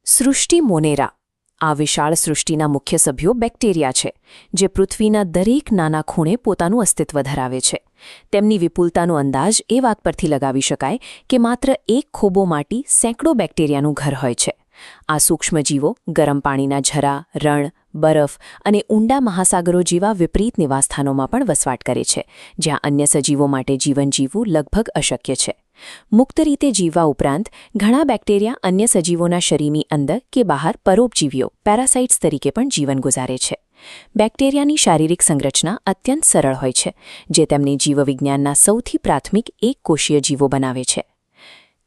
સૃષ્ટિ મોનેરા આ વિશાળ સૃષ્ટિના મુખ્ય સભ્યો બેક્ટેરિયા છે, જે પૃથ્વીના દરેક નાના ખૂણે પોતાનું અસ્તિત્વ ધરાવે છે. તેમની વિપુલતાનો અંદાજ એ વાત પરથી લગાવી શકાય કે માત્ર એક ખોબો માટી સેંકડો બેક્ટેરિયાનું ઘર હોય છે. આ સૂક્ષ્મજીવો ગરમ પાણીના ઝરા, રણ, બરફ અને ઊંડા મહાસાગરો જેવા વિપરીત નિવાસસ્થાનોમાં પણ વસવાટ કરે છે, જ્યાં અન્ય સજીવો માટે જીવન જીવવું લગભગ અશક્ય છે. મુક્ત રીતે જીવવા ઉપરાંત ઘણા બેક્ટેરિયા અન્ય સજીવોના શરીરની અંદર કે બહાર પરોપજીવીઓ પેરાસાઇટ્સ તરીકે પણ જીવન ગુજારે છે. બેક્ટેરિયાની શારીરિક સંરચના અત્યંત સરળ હોય છે, જે તેમને જીવવિજ્ઞાનના સૌથી પ્રાથમિક એકકોષીય જીવો બનાવે છે.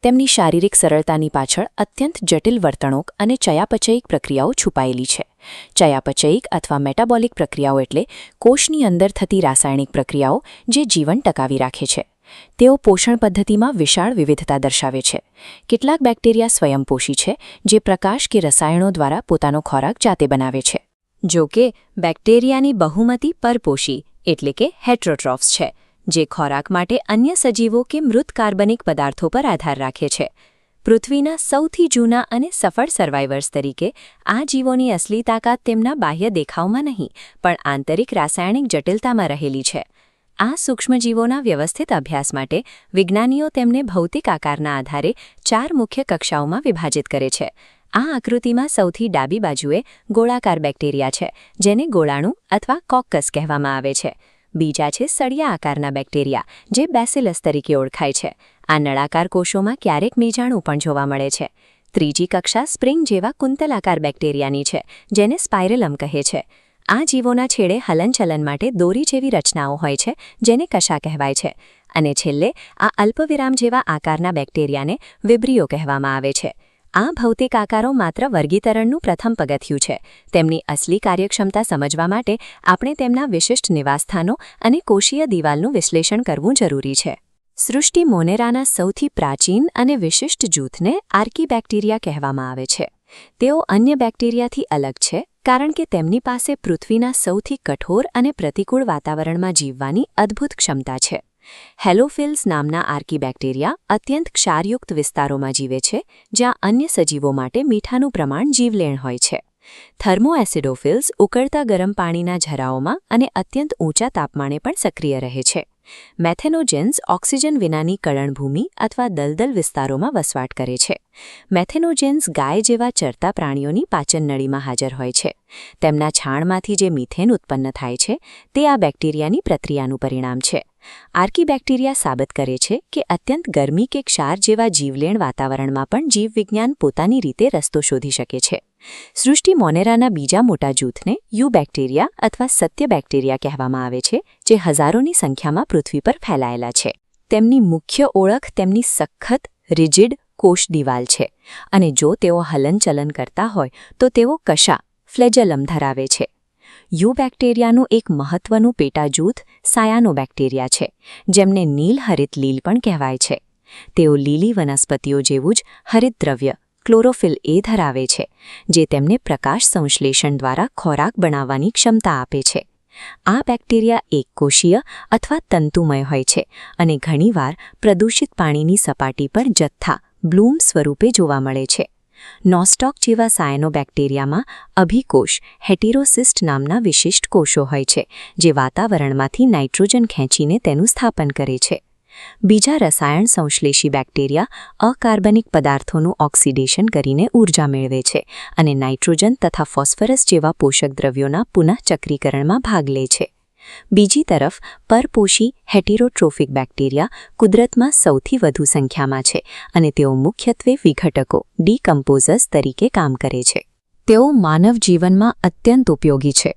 તેમની શારીરિક સરળતાની પાછળ અત્યંત જટિલ વર્તણૂક અને ચયાપચયિક પ્રક્રિયાઓ છુપાયેલી છે. ચયાપચયિક અથવા મેટાબોલિક પ્રક્રિયાઓ એટલે કોષની અંદર થતી રાસાયણિક પ્રક્રિયાઓ જે જીવન ટકાવી રાખે છે. તેઓ પોષણ પદ્ધતિમાં વિશાળ વિવિધતા દર્શાવે છે. કેટલાક બેક્ટેરિયા સ્વયંપોષી છે, જે પ્રકાશ કે રસાયણો દ્વારા પોતાનો ખોરાક જાતે બનાવે છે. જો કે બેક્ટેરિયાની બહુમતી પરપોષી એટલે કે હેટરોટ્રોફ્સ છે, જે ખોરાક માટે અન્ય સજીવો કે મૃત કાર્બનિક પદાર્થો પર આધાર રાખે છે. પૃથ્વીના સૌથી જૂના અને સફળ સર્વાઇવર્સ તરીકે આ જીવોની અસલી તાકાત તેમના બાહ્ય દેખાવમાં નહીં, પણ આંતરિક રાસાયણિક જટિલતામાં રહેલી છે. આ સૂક્ષ્મજીવોના વ્યવસ્થિત અભ્યાસ માટે વિજ્ઞાનીઓ તેમને ભૌતિક આકારના આધારે 4 મુખ્ય કક્ષાઓમાં વિભાજિત કરે છે. આ આકૃતિમાં સૌથી ડાબી બાજુએ ગોળાકાર બેક્ટેરિયા છે, જેને ગોળાણુ અથવા કોક્કસ કહેવામાં આવે છે. બીજા છે સળિયા આકારના બેક્ટેરિયા, જે બેસિલસ તરીકે ઓળખાય છે. આ નળાકાર કોષોમાં ક્યારેક મીજાણું પણ જોવા મળે છે. ત્રીજી કક્ષા સ્પ્રિંગ જેવા કુંતલાકાર બેક્ટેરિયાની છે, જેને સ્પાઇરેલમ કહે છે. આ જીવોના છેડે હલનચલન માટે દોરી જેવી રચનાઓ હોય છે, જેને કશા કહેવાય છે. અને છેલ્લે આ અલ્પવિરામ જેવા આકારના બેક્ટેરિયાને વિબ્રિયો કહેવામાં આવે છે. આ ભૌતિક આકારો માત્ર વર્ગીકરણનું પ્રથમ પગથિયું છે. તેમની અસલી કાર્યક્ષમતા સમજવા માટે આપણે તેમના વિશિષ્ટ નિવાસસ્થાનો અને કોષીય દિવાલનું વિશ્લેષણ કરવું જરૂરી છે. સૃષ્ટિ મોનેરાના સૌથી પ્રાચીન અને વિશિષ્ટ જૂથને આર્કીબેક્ટેરિયા કહેવામાં આવે છે. તેઓ અન્ય બેક્ટેરિયાથી અલગ છે, કારણ કે તેમની પાસે પૃથ્વીના સૌથી કઠોર અને પ્રતિકૂળ વાતાવરણમાં જીવવાની અદ્ભુત ક્ષમતા છે. હેલોફિલ્સ નામના આર્કીબેક્ટેરિયા અત્યંત ક્ષારયુક્ત વિસ્તારોમાં જીવે છે, જ્યાં અન્ય સજીવો માટે મીઠાનું પ્રમાણ જીવલેણ હોય છે. થર્મોએસિડોફિલ્સ ઉકળતા ગરમ પાણીના ઝરાઓમાં અને અત્યંત ઊંચા તાપમાને પણ સક્રિય રહે છે. મેથેનોજેન્સ ઓક્સિજન વિનાની કળણભૂમિ અથવા દલદલ વિસ્તારોમાં વસવાટ કરે છે. મેથેનોજેન્સ ગાય જેવા ચરતા પ્રાણીઓની પાચન નળીમાં હાજર હોય છે. તેમના છાણમાંથી જે મિથેન ઉત્પન્ન થાય છે, તે આ બેક્ટેરિયાની પ્રક્રિયાનું પરિણામ છે. આર્કીબેક્ટેરિયા સાબિત કરે છે કે અત્યંત ગરમી કે ક્ષાર જેવા જીવલેણ વાતાવરણમાં પણ જીવવિજ્ઞાન પોતાની રીતે રસ્તો શોધી શકે છે. સૃષ્ટિ મોનેરાના બીજા મોટા જૂથને યુબેક્ટેરિયા અથવા સત્ય બેક્ટેરિયા કહેવામાં આવે છે, જે હજારોની સંખ્યામાં પૃથ્વી પર ફેલાયેલા છે. તેમની મુખ્ય ઓળખ તેમની સખત, રિજિડ કોષ દિવાલ છે, અને જો તેઓ હલનચલન કરતા હોય તો તેઓ કશા ફ્લેજેલમ ધરાવે છે. યુબેક્ટેરિયાનું એક મહત્વનું પેટાજૂથ સાયાનોબેક્ટેરિયા છે, જેમને નીલહરિત લીલ પણ કહેવાય છે. તેઓ લીલી વનસ્પતિઓ જેવું જ હરિતદ્રવ્ય ક્લોરોફિલ એ ધરાવે છે, જે તેમને પ્રકાશ સંશ્લેષણ દ્વારા ખોરાક બનાવવાની ક્ષમતા આપે છે. આ બેક્ટેરિયા એકકોષીય અથવા તંતુમય હોય છે અને ઘણીવાર પ્રદૂષિત પાણીની સપાટી પર જથ્થા બ્લૂમ સ્વરૂપે જોવા મળે છે. નોસ્ટોક જેવા સાયનોબેક્ટેરિયામાં અભિકોષ હેટેરોસિસ્ટ નામના વિશિષ્ટ કોષો હોય છે, જે વાતાવરણમાંથી નાઇટ્રોજન ખેંચીને તેનું સ્થાપન કરે છે. બીજા રસાયણ સંશ્લેષી બેક્ટેરિયા અકાર્બનિક પદાર્થોનું ઓક્સિડેશન કરીને ઊર્જા મેળવે છે અને નાઇટ્રોજન તથા ફોસ્ફરસ જેવા પોષક દ્રવ્યોના પુનઃચક્રીકરણમાં ભાગ લે છે. બીજી તરફ પરપોષી હેટેરોટ્રોફિક બેક્ટેરિયા કુદરતમાં સૌથી વધુ સંખ્યામાં છે અને તેઓ મુખ્યત્વે વિઘટકો ડીકમ્પોઝર્સ તરીકે કામ કરે છે. તેઓ માનવ જીવનમાં અત્યંત ઉપયોગી છે,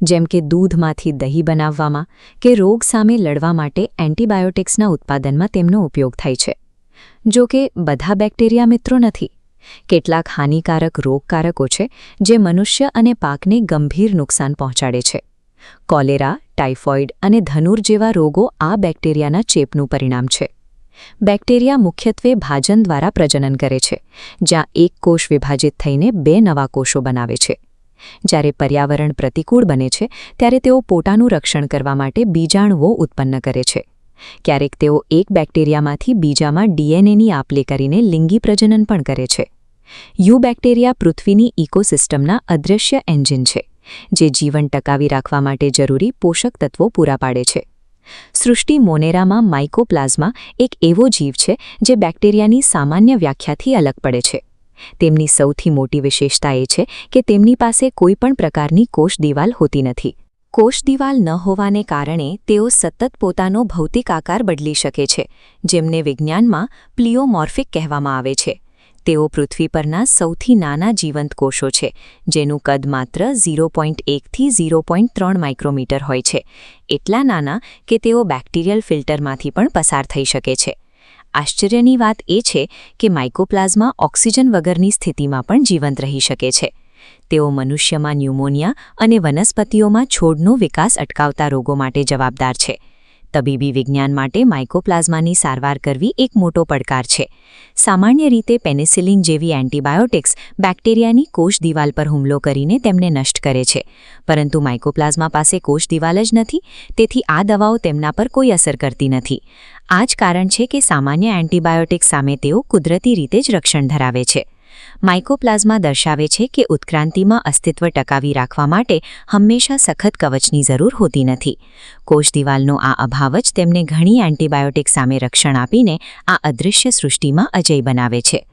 જેમ કે દૂધમાંથી દહીં બનાવવામાં કે રોગ સામે લડવા માટે એન્ટીબાયોટિક્સના ઉત્પાદનમાં તેમનો ઉપયોગ થાય છે. જો કે બધા બેક્ટેરિયા મિત્રો નથી. કેટલાક હાનિકારક રોગકારકો છે, જે મનુષ્ય અને પાકને ગંભીર નુકસાન પહોંચાડે છે. કોલેરા, ટાઇફોઇડ અને ધનુર જેવા રોગો આ બેક્ટેરિયાના ચેપનું પરિણામ છે. બેક્ટેરિયા મુખ્યત્વે ભાજન દ્વારા પ્રજનન કરે છે, જ્યાં એક કોષ વિભાજિત થઈને 2 નવા કોષો બનાવે છે. જ્યારે પર્યાવરણ પ્રતિકૂળ બને છે, ત્યારે તેઓ પોતાનું રક્ષણ કરવા માટે બીજાણુઓ ઉત્પન્ન કરે છે. ક્યારેક તેઓ એક બેક્ટેરિયામાંથી બીજામાં ડીએનએની આપ-લે કરીને લિંગી પ્રજનન પણ કરે છે. યુ બેક્ટેરિયા પૃથ્વીની ઇકોસિસ્ટમના અદૃશ્ય એન્જિન છે, જે જીવન ટકાવી રાખવા માટે જરૂરી પોષક તત્વો પૂરા પાડે છે. સૃષ્ટિ મોનેરામાં માઇકોપ્લાઝમા એક એવો જીવ છે જે બેક્ટેરિયાની સામાન્ય વ્યાખ્યાથી અલગ પડે છે. તેમની સૌથી મોટી વિશેષતા એ છે કે તેમની પાસે કોઈપણ પ્રકારની કોષ દિવાલ હોતી નથી. કોષ દિવાલ ન હોવાને કારણે તેઓ સતત પોતાનો ભૌતિક આકાર બદલી શકે છે, જેમને વિજ્ઞાનમાં પ્લિયોમોર્ફિક કહેવામાં આવે છે. તેઓ પૃથ્વી પરના સૌથી નાના જીવંત કોષો છે, જેનું કદ માત્ર 0.1 થી 0.3 માઇક્રોમીટર હોય છે, એટલા નાના કે તેઓ બેક્ટેરિયલ ફિલ્ટરમાંથી પણ પસાર થઈ શકે છે. આશ્ચર્યની વાત એ છે કે માઇકોપ્લાઝમા ઓક્સિજન વગરની સ્થિતિમાં પણ જીવંત રહી શકે છે. તેઓ મનુષ્યમાં ન્યુમોનિયા અને વનસ્પતિઓમાં છોડનો વિકાસ અટકાવતા રોગો માટે જવાબદાર છે. તબીબી વિજ્ઞાન માટે માઇકોપ્લાઝમાની સારવાર કરવી એક મોટો પડકાર છે. સામાન્ય રીતે પેનિસિલિન જેવી એન્ટીબાયોટિક્સ બેક્ટેરિયાની કોષ દિવાલ પર હુમલો કરીને તેમને નષ્ટ કરે છે, પરંતુ માઇકોપ્લાઝમા પાસે કોષ દિવાલ જ નથી, તેથી આ દવાઓ તેમના પર કોઈ અસર કરતી નથી. આ જ કારણ છે કે સામાન્ય એન્ટીબાયોટિક્સ સામે તેઓ કુદરતી રીતે જ રક્ષણ ધરાવે છે. માઇકોપ્લાઝમા દર્શાવે છે કે ઉત્ક્રાંતિમાં અસ્તિત્વ ટકાવી રાખવા માટે હંમેશા સખત કવચની જરૂર હોતી નથી. કોષ દિવાલનો આ અભાવ જ તેમને ઘણી એન્ટીબાયોટિક સામે રક્ષણ આપીને આ અદૃશ્ય સૃષ્ટિમાં અજેય બનાવે છે.